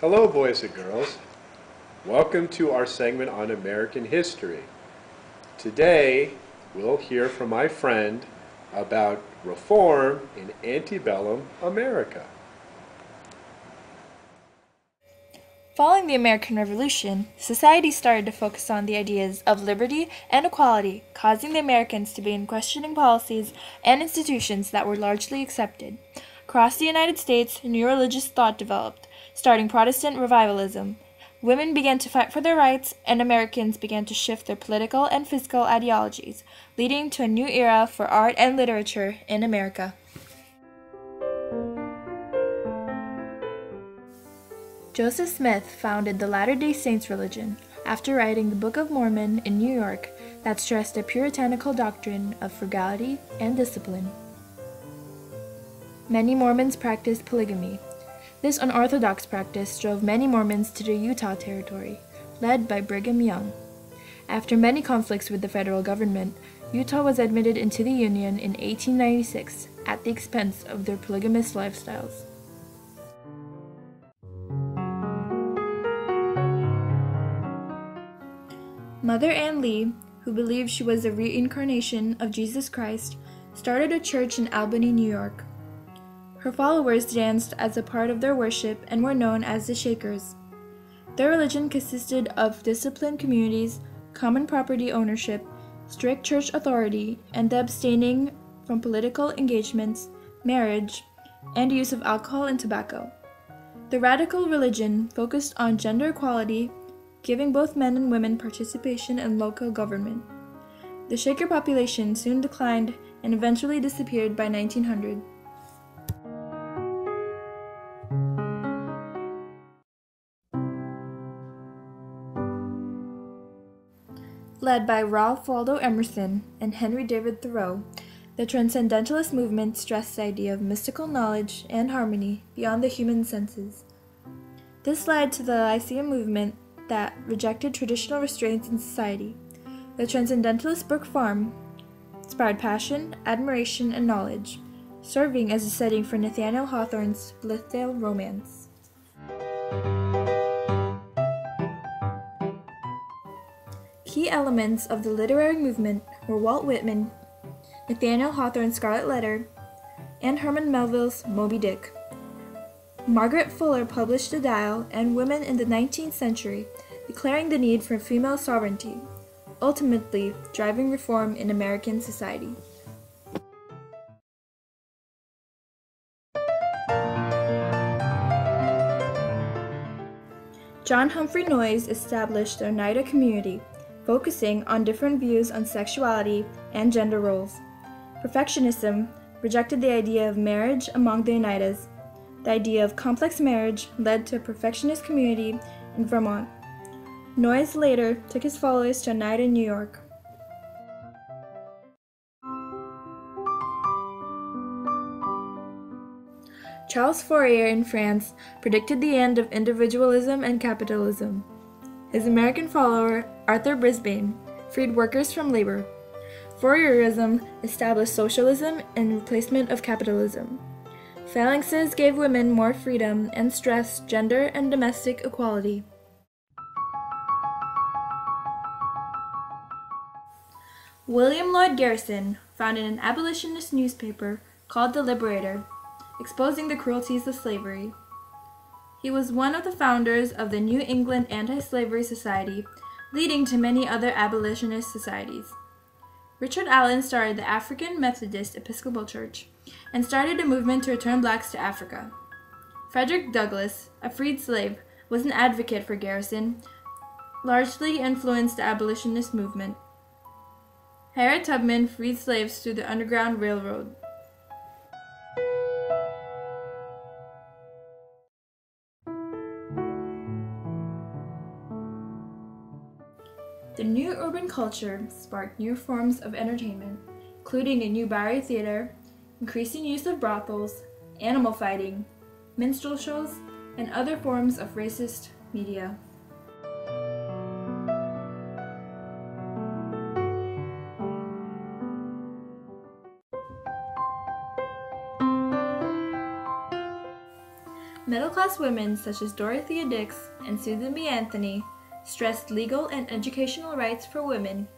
Hello, boys and girls. Welcome to our segment on American history. Today, we'll hear from my friend about reform in antebellum America. Following the American Revolution, society started to focus on the ideas of liberty and equality, causing the Americans to begin questioning policies and institutions that were largely accepted. Across the United States, new religious thought developed, starting Protestant revivalism. Women began to fight for their rights, and Americans began to shift their political and physical ideologies, leading to a new era for art and literature in America. Joseph Smith founded the Latter-day Saints religion after writing the Book of Mormon in New York that stressed a puritanical doctrine of frugality and discipline. Many Mormons practiced polygamy. This unorthodox practice drove many Mormons to the Utah Territory, led by Brigham Young. After many conflicts with the federal government, Utah was admitted into the Union in 1896 at the expense of their polygamous lifestyles. Mother Ann Lee, who believed she was a reincarnation of Jesus Christ, started a church in Albany, New York. Her followers danced as a part of their worship and were known as the Shakers. Their religion consisted of disciplined communities, common property ownership, strict church authority, and the abstaining from political engagements, marriage, and use of alcohol and tobacco. The radical religion focused on gender equality, giving both men and women participation in local government. The Shaker population soon declined and eventually disappeared by 1900. Led by Ralph Waldo Emerson and Henry David Thoreau, the Transcendentalist movement stressed the idea of mystical knowledge and harmony beyond the human senses. This led to the Lyceum movement that rejected traditional restraints in society. The Transcendentalist Brook Farm inspired passion, admiration, and knowledge, serving as a setting for Nathaniel Hawthorne's Blithedale romance. Key elements of the literary movement were Walt Whitman, Nathaniel Hawthorne's Scarlet Letter, and Herman Melville's Moby Dick. Margaret Fuller published The Dial and Women in the 19th Century, declaring the need for female sovereignty, ultimately driving reform in American society. John Humphrey Noyes established the Oneida community, focusing on different views on sexuality and gender roles. Perfectionism rejected the idea of marriage among the Oneidas. The idea of complex marriage led to a perfectionist community in Vermont. Noyes later took his followers to Oneida, New York. Charles Fourier in France predicted the end of individualism and capitalism. His American follower, Arthur Brisbane, freed workers from labor. Fourierism established socialism in replacement of capitalism. Phalanxes gave women more freedom and stressed gender and domestic equality. William Lloyd Garrison founded an abolitionist newspaper called The Liberator, exposing the cruelties of slavery. He was one of the founders of the New England Anti-Slavery Society, leading to many other abolitionist societies. Richard Allen started the African Methodist Episcopal Church and started a movement to return blacks to Africa. Frederick Douglass, a freed slave, was an advocate for Garrison, largely influenced the abolitionist movement. Harriet Tubman freed slaves through the Underground Railroad. The new urban culture sparked new forms of entertainment, including a new Bowery theater, increasing use of brothels, animal fighting, minstrel shows, and other forms of racist media. Middle-class women such as Dorothea Dix and Susan B. Anthony stressed legal and educational rights for women.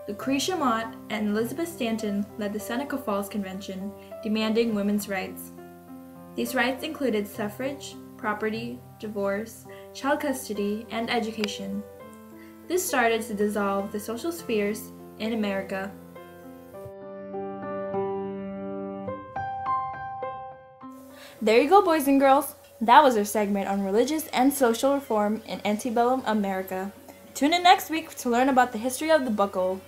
Lucretia Mott and Elizabeth Stanton led the Seneca Falls Convention, demanding women's rights. These rights included suffrage, property, divorce, child custody, and education. This started to dissolve the social spheres in America. There you go, boys and girls. That was our segment on religious and social reform in antebellum America. Tune in next week to learn about the history of the buckle.